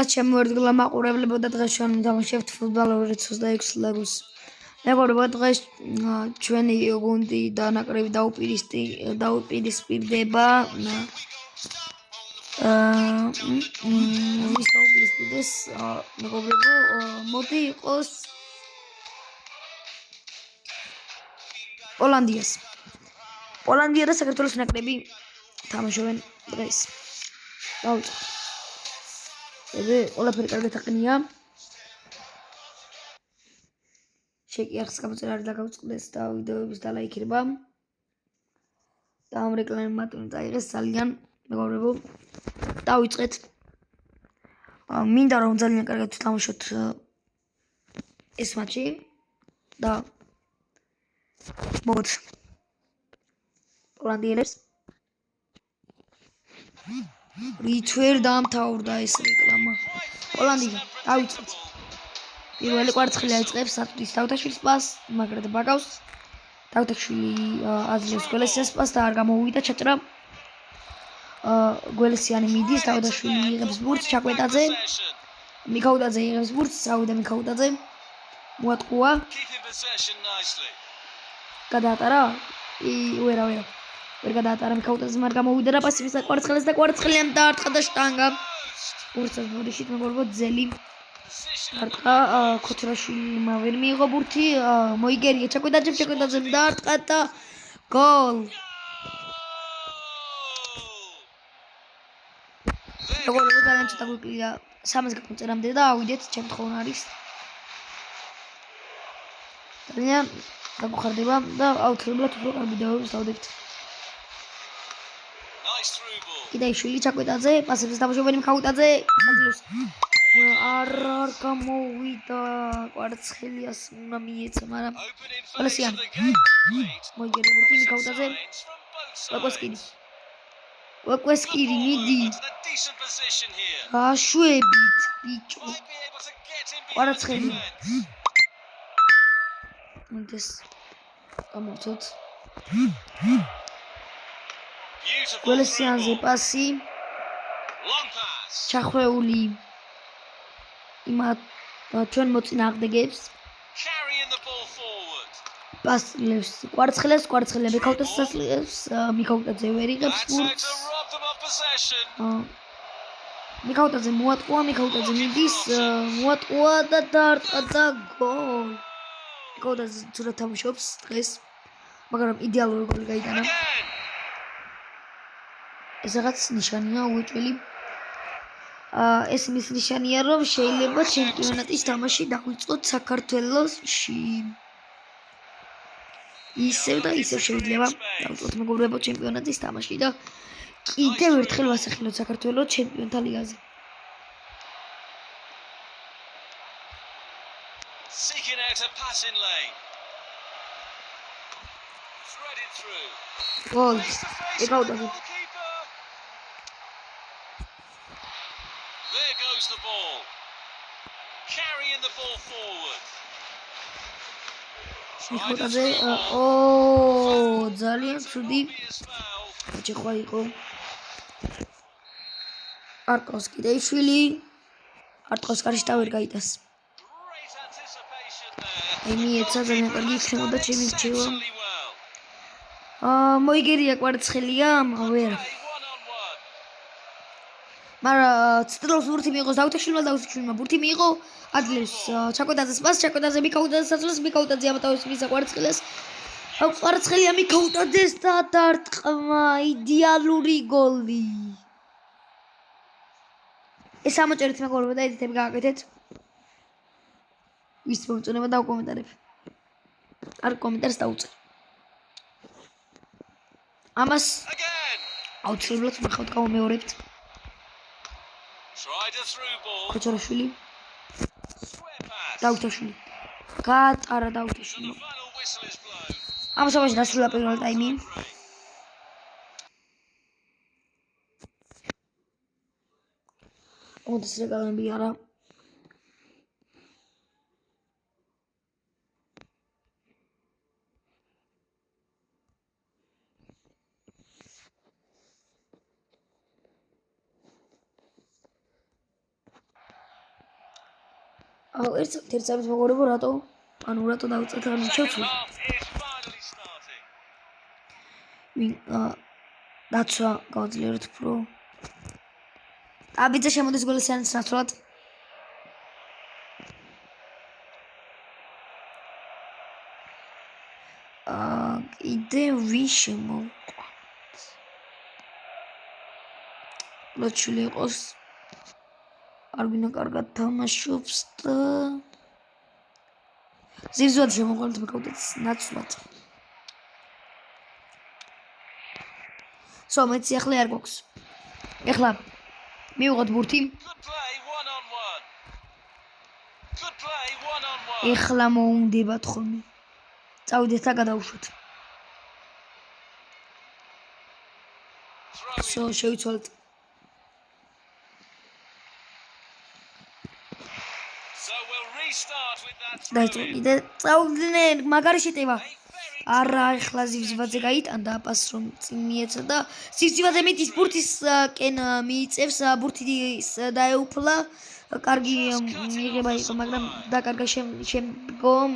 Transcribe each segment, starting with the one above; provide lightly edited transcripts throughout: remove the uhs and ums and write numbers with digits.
ყველა შემოერდგლა მაყურებლებო და დღეს ჩვენ ვთამაშებთ ფუტბოლურ 26 ლეგოს. მეგობრებო, დღეს ჩვენი გუნდი და ნაკრები დაუპირისპირდება ვის დაუპირისპირდეს, მეგობრებო, მოდი იყოს პოლანდია და საქართველოს ნაკრები თამაშობენ დღეს. დავიწყოთ. ყველაფერი კარგად აყნია. შეკიახს გამოწერა და გავწყდეს და ვიდეოების დალაიქება. და ამ რეკლამატური წაიღეს ძალიან მეგობრებო. დავიწყეთ. მინდა რომ ძალიან კარგად ვთამაშოთ ეს მატჩი და მოგოთ პოლანდიელებს. რითვერ დამთავრდა ეს რეკლამა. პოლანდია დავიწყეთ. პირველი კვარცხლი აიწყებს სატვრის დავთაშვილის პასს, მაგრად ბაგავს. დავთაშვილი აძლევს გველესიანს პასს და არ გამოუვიდა ჩაჭრა. გველესიანი მიდის, დავთაშვილი იღებს ბურთს, ჩაკვეტაძე. მიქაუტაძე იღებს ბურთს, წავიდა მიქაუტაძე. მოატყუა. გადაატარა? ვერ გადაატარა მიქაუტაძე, მაგრამ გამოვიდა რა პასი მის კვარცხლეს და კვარცხლიან დაარტყა და შტანგა. ბურთსაც ბოდიშით მეგობრებო ძელი. დაარტყა ქოთრაშვილმა ვერ მიიღო ბურთი, მოიგერია ჩაკვეტაძემ დაარტყა და გოლ. მეგობრებო, ძალიან ცოტა გვიკლია 300 გამოწერამდე და ავიდეთ, ჩემთხოვნა არის. ძალიან დაგუხარდება და აუცილებლად უფრო კარგი ვიდეოებს დავდებთ. კიდაიშვილი ჩაკვეტაძე, პასებს დამუშავებელი მიქაუტაძე, აძლევს. არ გამოვიდა კვარცხლიას უნდა მიეცა, მაგრამ გველესიანი. მოიგერია ბურთი მიქაუტაძე. ვაკვესკირი მიდი. აშვებით ბიჭო. კვარცხელი. ეს გამოვწოთ. გველესიანზე პასი. ჩახვეული ჩვენ მოწინააღმდეგეებს. პასლებს კვარცხლებს მიქაუტაძეს ასლებს, მიქაუტაძე ვერ იღებს ბურთს. მიქაუტაძე მოატყუა, მიქაუტაძე მიდის, მოატყუა და დაარტყა და გოლ. მიქაუტაძე ცუდად თამაშობს დღეს, მაგრამ იდეალური გოლი გაიტანა. ეს რაღაც ნიშანია უეჭველი. ეს მის ნიშანია, რომ შეიძლება ჩემპიონატის თამაში დავიწყოთ საქართველოში. ისევ და ისევ შეიძლება დავიწყოთ მეგობრებო ჩემპიონატის თამაში და კიდევ ერთხელ ვასახელოთ საქართველოს ჩემპიონთა ლიგაზე. Seeking out a passing lane. Threaded through. Gol. Mიქაუტაძე. There goes the ball. Carrying the ball forward. მიქაუტაძე, ძალიან ცუდი. ჩეხვა იყო. არტყავს კიდეიშვილი. არტყავს კარიშ და ვერ გაიტას. მიეცა ძალიან კარგი იქნებოდა ჩემი რჩევა. მოიგერია კვარცხელია, ვერ. მაგრამ ცდილობს ბურთი მიიღოს დავთაშვილმა ბურთი მიიღო, აძლევს ჩაკვეტაძეს პასს, ჩაკვეტაძე მიქაუტაძეს ასლებს, მიქაუტაძე ამატავს მის კვარცხლეს. კვარცხელია მიქაუტაძეს და დაარტყმა, იდეალური გოლი. ეს ამოჭერეთ მეგობრებო და ედიტები გააკეთეთ. ვის მომწონება დავკომენტარებ. არ კომენტარს დაუწერ. ამას აუცილებლად მახავთ გამომეორებთ. ქოჩარაშვილი. დავთაშვილი. გაატარა დავთაშვილი. ამ სამაში დასრულა პირველი ტაიმი. ოდეს რეკლამები არა. ერთ სამის მოგორებო რატო? ანუ რატო დავწეთ ანუ შევცვლი. ვინ დაცვა გავძლიეროთ უფრო. აბიძა შემოდის გოლის სანს ნაცვლად. კიდე ვინ შემოვყვა? ლოჩული იყოს. არბინა კარგად თამაშობს და ზივზვად შემოყვანთ მეკავდეთ ნაცვლად. მეცი ახლა არ გვაქვს. ეხლა მივიღოთ ბურთი. ეხლა მოუნდებათ ხოლმე. წავიდეთ და გადავუშვათ. შევიცვალეთ. დაიწყო კიდე წავიდნენ მაგარი შეტევა. არა ეხლა ზივზივაძე გაიტანდა პასს რომ წინ მიეცა და ზივზივაძე მიდის ბურთის კენ მიიწევს ბურთი დაეუფლა კარგი მიიღება იყო მაგრამ დაკარგა შემდგომ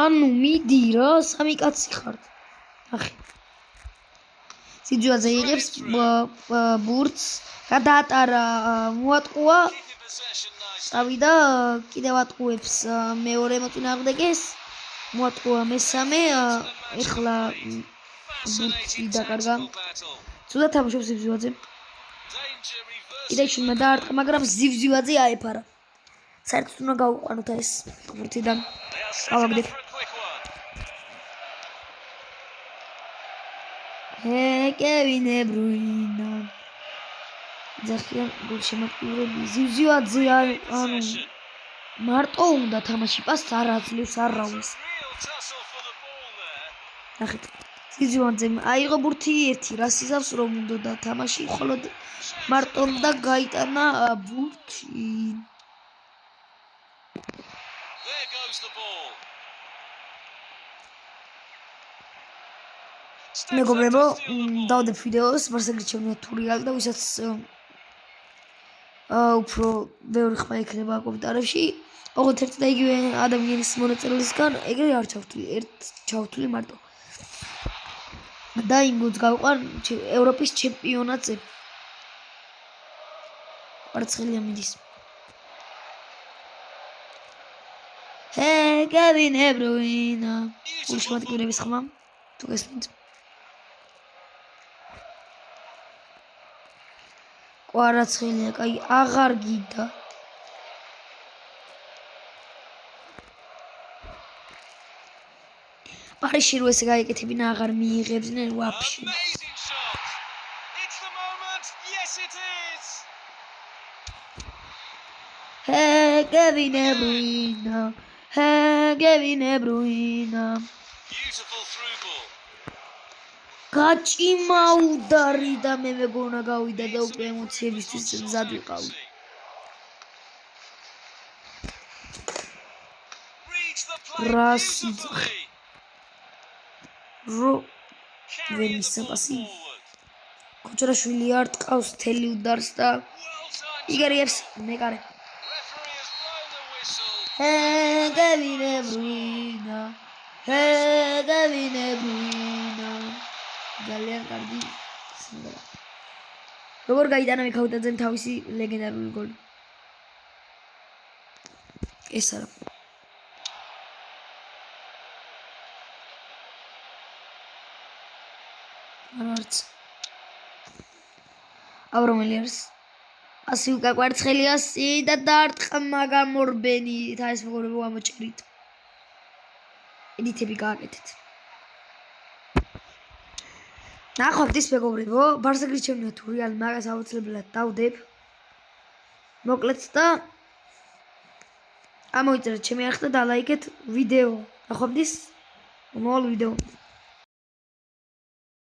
ანუ მიდი რა სამი კაცი ხართ ნახე ზივზივაძე იღებს ბურთს გადაატარა მოატყუა წავიდა კიდევ ატყუებს მეორე მოწინააღმდეგეს მოატყუა მესამე ეხლა ბურთი დაკარგა ცუდად თამაშობს ზივზივაძე კიდე შვილმა დაარტყა მაგრამ ზივზივაძე აეფარა საერთოდ უნდა გავუყვანოთ ეს ბურთიდან გავაგდებ კევინ დი ბრუინა ძახიან გოლშემატკივრები ზივზივაძე ანუ მარტო უნდა თამაში პასს არ აძლევს არ რავის ნახეთ ზივზივაძე აიღო ბურთი ერთი რას იზავს რომ უნდა და თამაში ხოლო მარტო უნდა გაიტანა ბურთი მეგობრებო დავდებ ვიდეოს ბარსაგრიჩევნია თურიალ და ვისაც უფრო ბევრი ხმა იქნება კომენტარებში ოღონდ ერთი და იგივე ადამიანის მონაწილისგან ეგრე არ ჩავთვლი ერთ ჩავთვლი მარტო და იმ გუნდს გავყვან ევროპის ჩემპიონატზე კვარცხელია მიდის კევინ დი ბრუინა გულშემატკივრების ხმა თუ გესმით კვარცხელია კაი აღარ გიდა პარიში რო ესე გაიკეთებინა აღარ მიიღებდნენ ვაფშე კევინ დი ბრუინა კევინ დი ბრუინა გაჭიმა უდარი და მე მეგონა გავიდა და უკვე ემოციებისთვის მზად ვიყავი რასიც რო ვერ მისცემ ქუჩრაშვილი არ ტყავს თელი უდარს და იგერიებს მეკარე კევინ დი ბრუინა კევინ დი ბრუინა ძალიან კარგი სიმღერა როგორ გაიტანა მიქაუტაძემ თავისი ლეგენდარული გოლი ეს არა არც აბრომელიარს ასი უკა კვარცხელია და დაარტყმა გამორბენი და ეს მეგობრებო ამოჭერით ედიტები გააკეთეთ ნახავთ ის მეგობრებო ბარსაგრიჩევნია თურიალ მაგას აუცილებლად დავდებ მოკლედ და ამოიწერეთ ჩემი არხი და დალაიქეთ ვიდეო ნახავთ ის მომავალ ვიდეო